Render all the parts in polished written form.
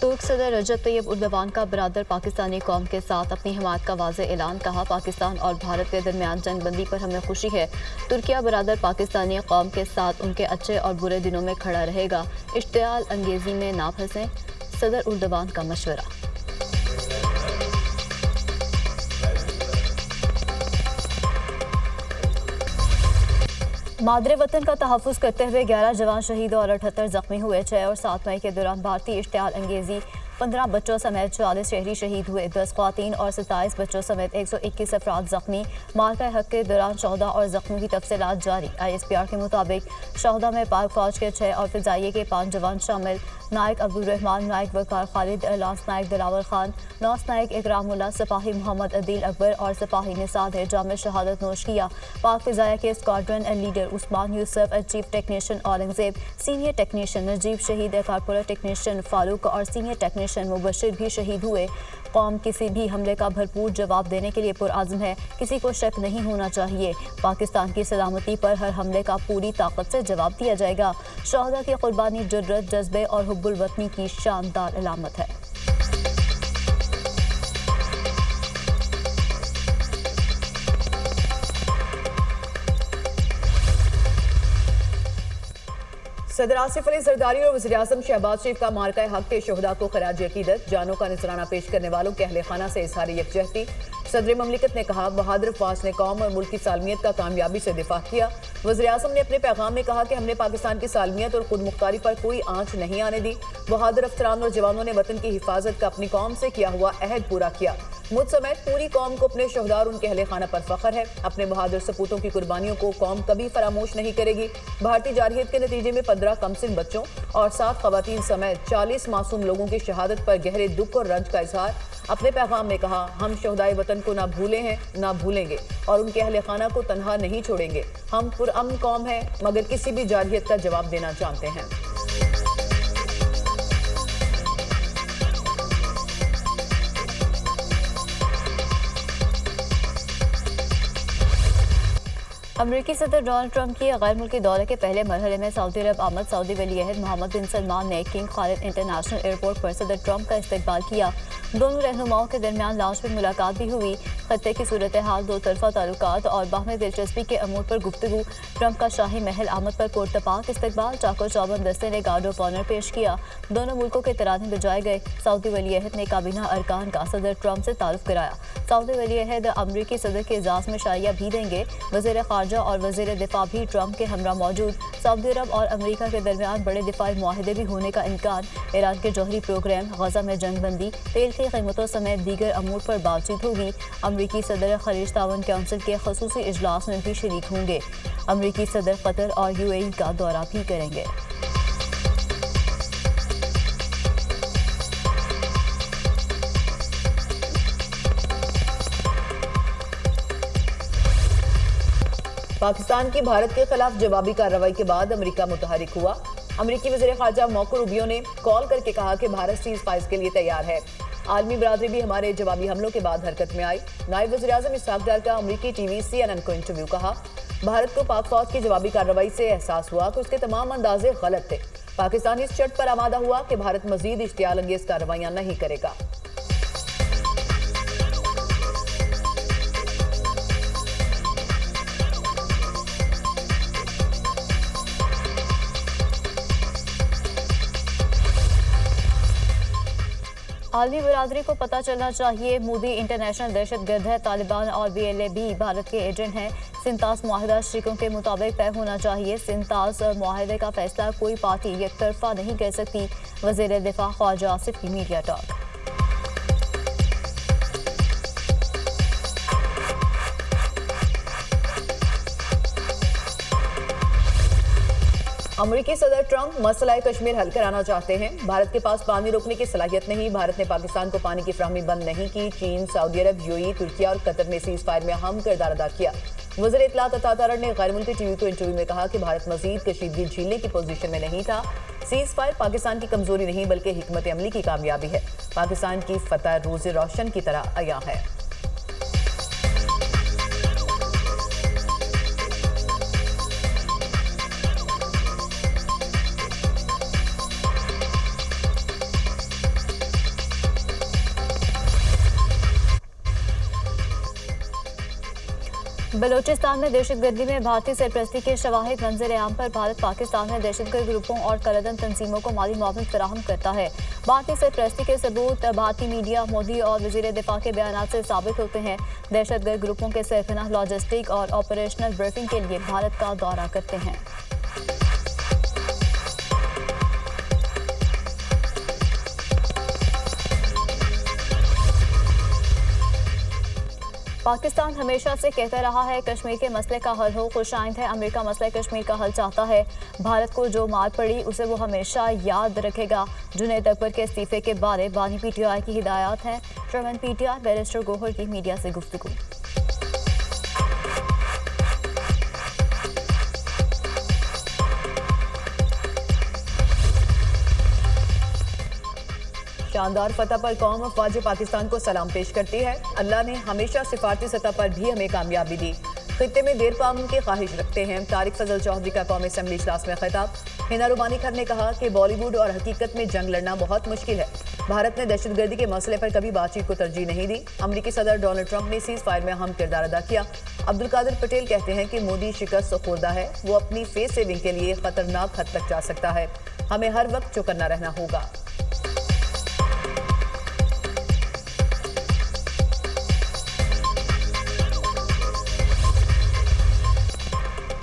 तुर्क सदर रजब तैयब उर्दवान का बरादर पाकिस्तानी कौम के साथ अपनी हिमायत का वाज़े ऐलान। कहा, पाकिस्तान और भारत के दरमियान जंगबंदी पर हमें खुशी है। तुर्किया बरादर पाकिस्तानी कौम के साथ उनके अच्छे और बुरे दिनों में खड़ा रहेगा। इश्तियाल अंगेजी में ना फंसें, सदर उर्दवान का मशवरा। मादरे वतन का तहफ़्फ़ुज़ करते हुए 11 जवान शहीद और 78 जख्मी हुए। 6 और 7 मई के दौरान भारतीय इश्तियाल अंगेजी 15 बच्चों समेत 40 शहरी शहीद हुए। 10 ख़वातीन और 27 बच्चों समेत 121 अफराद जख्मी। मार्का हक के दौरान शहदा और जख्मी की तफसीलात जारी। ISPR के मुताबिक शहदा में पाक फौज के 6 और फ़िज़ाइये के 5 जवान शामिल। नायक अब्दुल रहमान, नायक वकार खालिद, लांस नायक दिलावर खान, लॉन्स नायक इकरामुल्लाह, सिपाही मोहम्मद अदील अकबर और सिपाही निसाद है जाम शहादत नोश किया। पाक फ़िज़ाइया के squadron leader Usman Yusuf, chief technician Aurangzeb, senior technician Najeeb शहीद, कारपोरेट टेक्नीशियन फारूक और सीनियर टेक्नीशियन मुबशिर भी शहीद हुए। कौम किसी भी हमले का भरपूर जवाब देने के लिए पुरआज़म है। किसी को शक नहीं होना चाहिए। पाकिस्तान की सलामती पर हर हमले का पूरी ताकत से जवाब दिया जाएगा। शहदा की कुर्बानी जुर्रत, जज्बे और हुब्बुल वतनी की शानदार अलामत है। सदर आसिफ अली जरदारी और वज़ीर आज़म शहबाज शरीफ का मार्का हक के शहदा को खराज अकीदत। जानों का नजराना पेश करने वालों के अहले खाना से इज़हार यकजहती। सदर ममलिकत ने कहा, बहादुर अफ़वाज ने कौम और मुल्क की सालमियत का कामयाबी से दिफा किया। वज़ीर आज़म ने अपने पैगाम में कहा कि हमने पाकिस्तान की सालमियत और खुद मुख्तारी पर कोई आंच नहीं आने दी। बहादुर अफसरान और जवानों ने वतन की हिफाजत का अपनी कौम से किया हुआ अहद पूरा किया। मुझ समेत पूरी कौम को अपने शहदा और उनके अहले खाना पर फख्र है। अपने बहादुर सपूतों की कुर्बानियों को कौम कभी फरामोश नहीं करेगी। भारतीय जारहियत के नतीजे में 15 कमसिन बच्चों और 7 खवातीन समेत 40 मासूम लोगों की शहादत पर गहरे दुख और रंज का इजहार। अपने पैगाम में कहा, हम शहदाए वतन को ना भूले हैं ना भूलेंगे और उनके अहले खाना को तनहा नहीं छोड़ेंगे। हम पुरअमन कौम हैं मगर किसी भी जारहियत का जवाब देना जानते हैं। अमरीकी सदर डोनाल्ड ट्रंप की गैर मुल्की दौरे के पहले मरहले में सऊदी अरब आमद सऊदी वली अहद मोहम्मद बिन सलमान ने किंग खालिद इंटरनेशनल एयरपोर्ट पर सदर ट्रंप का इस्तकबाल किया। दोनों रहनुमाओं के दरमियान लॉन्च में मुलाकात भी हुई। खत्ते की सूरत हाल, दो तरफा ताल्लुकात और बाहमी दिलचस्पी के अमूर पर गुफ्तगू। ट्रंप का शाही महल आमद पर पुरतपाक इस्तकबाल। चाको चौबंद दस्ते ने गार्ड ऑफ ऑनर पेश किया। दोनों मुल्कों के तराने बजाए गए। सऊदी वली अहद ने काबीना अरकान का सदर ट्रंप से तारुफ कराया। सऊदी वली अहद अमरीकी सदर के एजाज में शाइया भी देंगे। वज़ीर ख़ारजा और वज़ीर दिफा भी ट्रंप के हमरा मौजूद। सऊदी अरब और अमरीका के दरमियान बड़े दिफाई मुआहदे भी होने का इम्कान। ईरान के जौहरी प्रोग्राम, गजा में जंगबंदी, तेल की कीमतों समेत दीगर अमूर पर बातचीत होगी। अमरीकी सदर खलीज ताउन काउंसिल के खसूसी इजलास में भी शरीक होंगे। अमरीकी सदर कतर और UAE का दौरा भी करेंगे। पाकिस्तान की भारत के खिलाफ जवाबी कार्रवाई के बाद अमेरिका मुतहरिक हुआ। अमेरिकी वज़ीर ख़ारजा मार्को रूबियो ने कॉल करके कहा कि भारत सीज़ फायर के लिए तैयार है। आलमी बरादरी भी हमारे जवाबी हमलों के बाद हरकत में आई। नायब वज़ीर आज़म इसहाक डार का अमेरिकी TV CNN को इंटरव्यू। कहा, भारत को पाक फौज की जवाबी कार्रवाई से एहसास हुआ कि उसके तमाम अंदाजे गलत थे। पाकिस्तान इस शर्त पर आमादा हुआ कि भारत मजीद इश्तियाल अंगेज कार्रवाइयां नहीं करेगा। आलमी बरादरी को पता चलना चाहिए, मोदी इंटरनेशनल दहशत गर्द है। तालिबान और BLA भी भारत के एजेंट हैं। सिंतास मुआहदा शरीकों के मुताबिक तय होना चाहिए। सिंतास मुआहदे का फैसला कोई पार्टी एक तरफा नहीं कर सकती। वज़ीर दिफा ख्वाजा आसिफ की मीडिया टॉक। अमेरिकी सदर ट्रंप मसला कश्मीर हल कराना चाहते हैं। भारत के पास पानी रोकने की सलाहियत नहीं। भारत ने पाकिस्तान को पानी की फराहमी बंद नहीं की। चीन, सऊदी अरब, UAE, तुर्किया और कतर ने सीज फायर में अहम किरदार अदा किया। वज़ीर इत्तलात अता तारड़ ने गैर मुल्की TV को इंटरव्यू में कहा कि भारत मजीद कशीदगी झीलने की पोजीशन में नहीं था। सीज फायर पाकिस्तान की कमजोरी नहीं बल्कि हिकमत अमली की कामयाबी है। पाकिस्तान की फतह रोज़ रोशन की तरह अया है। बलूचिस्तान में दहशतगर्दी में भारतीय सरपरस्ती के शवाहिद मंजर आम पर भारत पाकिस्तान में दहशतगर्द ग्रुपों और कलदम तंजीमों को माली मुआवनत फराहम करता है। भारतीय सरपरस्ती के सबूत भारतीय मीडिया, मोदी और वजीर दिफा के बयान से साबित होते हैं। दहशतगर्द ग्रुपों के सरगना लॉजिस्टिक और ऑपरेशनल ब्रीफिंग के लिए भारत का दौरा करते हैं। पाकिस्तान हमेशा से कहता रहा है कश्मीर के मसले का हल हो, खुशाइंद है अमेरिका मसले कश्मीर का हल चाहता है। भारत को जो मार पड़ी उसे वो हमेशा याद रखेगा। जुनैद अकबर के इस्तीफे के बारे बानी पीटीआई की हिदायत है। चेयरमैन पीटीआई बैरिस्टर गोहर की मीडिया से गुफ्तगू। शानदार फतह पर कौम अफवाज पाकिस्तान को सलाम पेश करती है। अल्लाह ने हमेशा सिफारती सतह पर भी हमें कामयाबी दी। खित्ते में देर पाम की ख्वाहिश रखते हैं। तारिक फजल चौधरी का कौमी असम्बली इजलास में खिताब। हिना रुमानी खान ने कहा कि बॉलीवुड और हकीकत में जंग लड़ना बहुत मुश्किल है। भारत ने दहशतगर्दी के मसले पर कभी बातचीत को तरजीह नहीं दी। अमरीकी सदर डोनाल्ड ट्रंप ने सीज फायर में अहम किरदार अदा किया। अब्दुल कादिर पटेल कहते हैं कि मोदी शिकस्त खुर्दा है, वो अपनी फेस सेविंग के लिए खतरनाक हद तक जा सकता है। हमें हर वक्त चौकन्ना रहना होगा।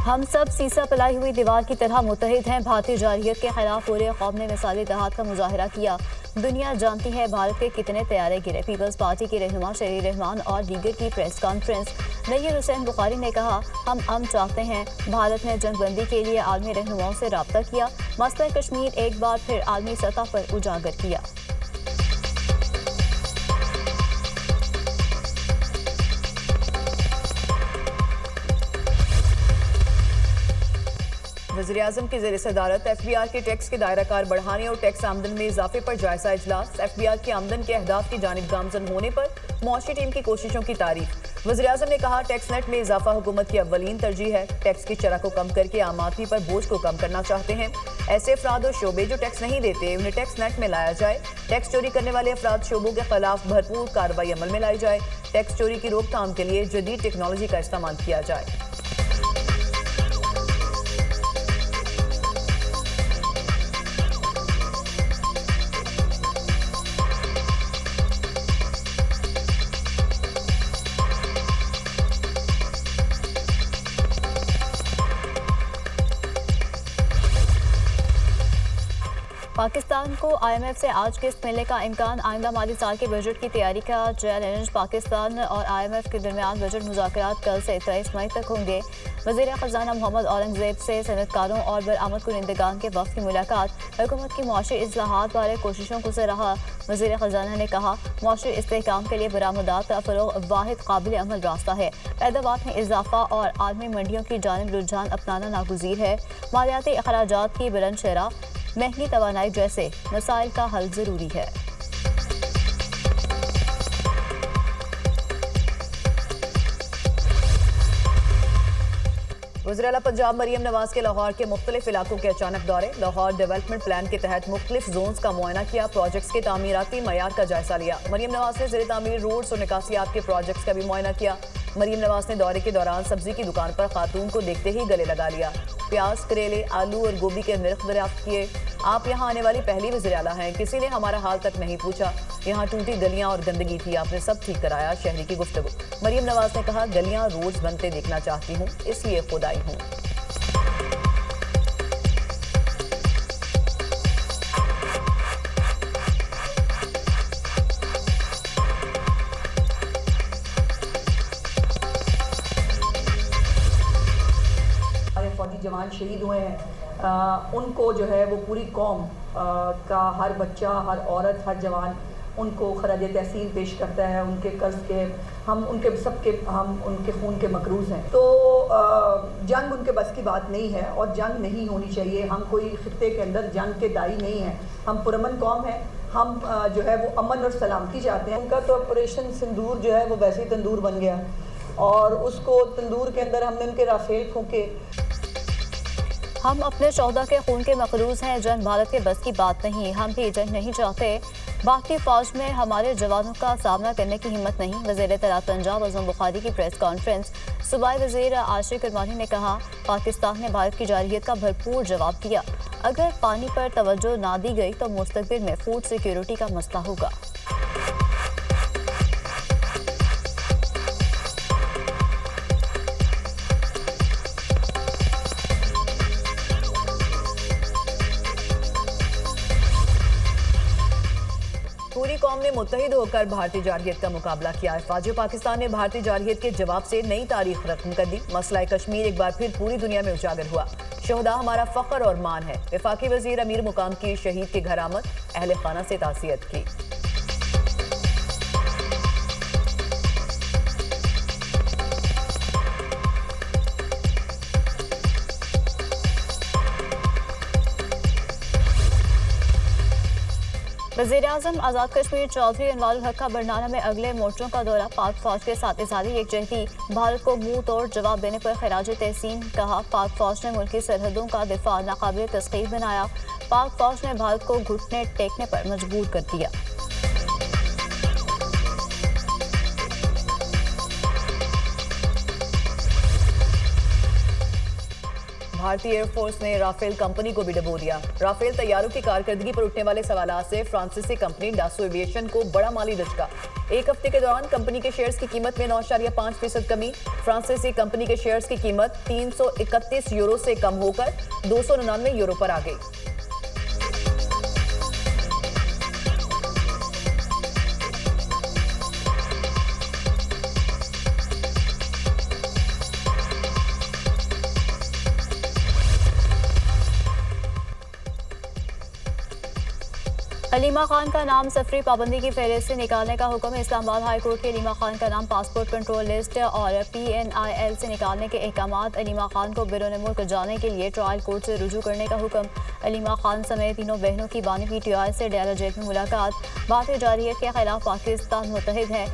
हम सब सीसा पलाई हुई दीवार की तरह मुत्तहिद हैं। भारतीय जारहियत के खिलाफ पूरे कौम ने मिसाली इत्तेहाद का मुजाहरा किया। दुनिया जानती है भारत के कितने तैयारे गिरे। पीपल्स पार्टी की रहनुमा शहरी रहमान और दीगर की प्रेस कॉन्फ्रेंस। नय्यर हुसैन बुखारी ने कहा हम अमन चाहते हैं। भारत ने जंगबंदी के लिए आलमी रहनुमाओं से रब्ता किया। मसला कश्मीर एक बार फिर आलमी सतह पर उजागर किया। वज़ीर-ए-आज़म की ज़ेर सदारत FBI के टैक्स के दायरा कार बढ़ाने और टैक्स आमदन में इजाफे पर जायजा इजलास। FBI की आमदन के अहदाफ की जानिब गामजन होने पर मुआशी टीम की कोशिशों की तारीफ। वज़ीर-ए-आज़म ने कहा टैक्स नेट में इजाफा हुकूमत की अव्वलीन तरजीह है। टैक्स की शरह को कम करके आम आदमी पर बोझ को कम करना चाहते हैं। ऐसे अफराद और शोबे जो टैक्स नहीं देते उन्हें टैक्स नेट में लाया जाए। टैक्स चोरी करने वाले अफराद शोबों के खिलाफ भरपूर कार्रवाई अमल में लाई जाए। टैक्स चोरी की रोकथाम के लिए जदीद टेक्नोलॉजी का इस्तेमाल किया जाए। पाकिस्तान को IMF से आज किस्त मिलने का इम्कान। आइंदा माली साल के बजट की तैयारी का चैलेंज। पाकिस्तान और IMF के दरमियान बजट मुज़ाकरात कल से 23 मई तक होंगे। वज़ीर ख़ज़ाना मोहम्मद औरंगज़ेब से सनअतकारों और बरामद कुनिंदगान के वफ़द की मुलाकात। हुकूमत की मुआशी इस्लाहात बारे कोशिशों को सराहा। वज़ीर ख़ज़ाना ने कहा मुआशी इस्तेहकाम के लिए बरामदात का फ़रोग़ वाहिद काबिल अमल रास्ता है। पैदावार में इजाफा और आलमी मंडियों की जानिब रुझान अपनाना नागुज़ीर है। मालियाती अखराजात की बुलंद शरह, महंगी तवानाई जैसे मसाइल का हल ज़रूरी है। वज़ीर आला पंजाब मरीम नवाज के लाहौर के मुख्तलिफ इलाकों के अचानक दौरे। लाहौर डेवलपमेंट प्लान के तहत मुख्तलिफ जोन्स का मुआयना किया। प्रोजेक्ट्स के तामीराती मयार का जायजा लिया। मरीम नवाज ने ज़ेर तामीर रोड्स और निकासियात के प्रोजेक्ट्स का भी मुआयना किया। मरीम नवाज ने दौरे के दौरान सब्जी की दुकान पर खातून को देखते ही गले लगा लिया। प्याज, करेले, आलू और गोभी के निर्ख दरियाफ्त किए। आप यहाँ आने वाली पहली वज़ीर आला हैं, किसी ने हमारा हाल तक नहीं पूछा। यहाँ टूटी गलियाँ और गंदगी थी, आपने सब ठीक कराया। शहरी की गुफ्तगू। मरीम नवाज ने कहा गलियाँ रोड्स बनते देखना चाहती हूँ, इसलिए खुद आई हूँ। फौजी जवान शहीद हुए हैं, उनको जो है वो पूरी कौम का हर बच्चा, हर औरत, हर जवान उनको खराज तहसीन पेश करता है। उनके कर्ज के हम उनके खून के मकरूज़ हैं। तो जंग उनके बस की बात नहीं है और जंग नहीं होनी चाहिए। हम कोई खित्ते के अंदर जंग के दाई नहीं हैं। हम पुरअमन कौम है। हम जो है वो अमन और सलामती चाहते हैं। उनका तो ऑपरेशन सिंदूर जो है वो वैसे ही तंदूर बन गया और उसको तंदूर के अंदर हमने उनके राफेल फूंके। हम अपने शोहदा के खून के मकरूज़ हैं। जंग भारत के बस की बात नहीं। हम भी जंग नहीं चाहते। भारतीय फौज में हमारे जवानों का सामना करने की हिम्मत नहीं। वज़ीर इत्तलात पंजाब आज़म बुखारी की प्रेस कॉन्फ्रेंस। सूबाई वजीर आशिक अरमानी ने कहा, पाकिस्तान ने भारत की जारहियत का भरपूर जवाब दिया। अगर पानी पर तवज्जो ना दी गई तो मुस्तकबिल में फूड सिक्योरिटी का मसला होगा। पूरी कौम ने मुत्तहिद होकर भारतीय जारहियत का मुकाबला किया। फौज पाकिस्तान ने भारतीय जारहियत के जवाब से नई तारीख रकम कर दी। मसला कश्मीर एक बार फिर पूरी दुनिया में उजागर हुआ। शोहदा हमारा फख्र और मान है। वफाकी वजीर अमीर मुकाम की शहीद के घर आमद, अहले खाना से तासियत की। वज़ीर-ए-आज़म आज़ाद कश्मीर चौधरी अनवारुल हक का बरनाला में अगले मोर्चों का दौरा। पाक फौज के साथ इज़हारी यकजहती, भारत को मुंह तोड़ जवाब देने पर खिराज तहसीन। कहा, पाक फौज ने मुल्की सरहदों का दिफा नाकाबिल तस्कीर बनाया। पाक फौज ने भारत को घुटने टेकने पर मजबूर कर दिया। भारतीय एयरफोर्स ने राफेल कंपनी को भी डबो दिया। राफेल तैयारों की कारकर्दगी पर उठने वाले सवालात से फ्रांसीसी कंपनी डासो एविएशन को बड़ा माली झटका। एक हफ्ते के दौरान कंपनी के शेयर्स की कीमत में 9.5% कमी। फ्रांसीसी कंपनी के शेयर्स की कीमत 331 यूरो से कम होकर 299 यूरो पर आ गई। अलीमा खान का नाम सफरी पाबंदी की फहरिस्त से निकालने का हुक्म। इस्लामाबाद हाई कोर्ट के अलीमा खान का नाम पासपोर्ट कंट्रोल लिस्ट और PNIL से निकालने के अहकामात। अलीमा खान को बैरून मुल्क जाने के लिए ट्रायल कोर्ट से रुजू करने का हुक्म। अलीमा खान समेत तीनों बहनों की बानी PTI से डेरा जेल में मुलाकात। भारतीय जारहियत के खिलाफ पाकिस्तान मुतहिद है।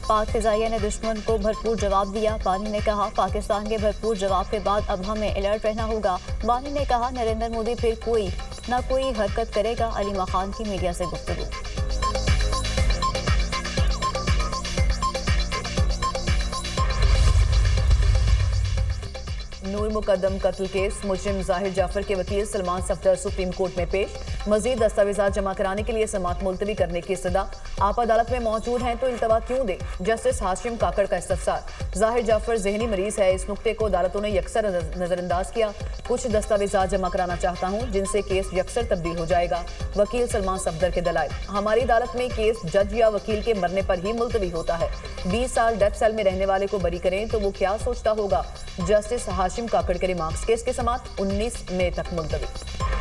पाक फिजाइया ने दुश्मन को भरपूर जवाब दिया। बानी ने कहा, पाकिस्तान के भरपूर जवाब के बाद अब हमें अलर्ट रहना होगा। बानी ने कहा, नरेंद्र मोदी फिर कोई हरकत करेगा। अलीमा खान की मीडिया से गुफ्तगू। नूर मुकद्दम कत्ल केस, मुजरिम जाहिर जाफर के वकील सलमान सफदर सुप्रीम कोर्ट में पेश। मजीद दस्तावेजात जमा कराने के लिए समाअत मुलतवी करने की सदा। आप अदालत में मौजूद हैं तो इल्तवा क्यों दें? जस्टिस हाशिम काकड़ का इस्तफसार। जाहिर जाफर जहनी मरीज है, इस नुक्ते को अदालतों ने यकसर नजरअंदाज किया। कुछ दस्तावेजात जमा कराना चाहता हूँ जिनसे केस यकसर तब्दील हो जाएगा। वकील सलमान सफदर के दलाइल। हमारी अदालत में केस जज या वकील के मरने पर ही मुलतवी होता है। 20 साल डेथ सेल में रहने वाले को बरी करें तो वो क्या सोचता होगा? जस्टिस हाशिम काकड़ के रिमार्क्स। केस के समाअत 19 मई तक मुलतवी।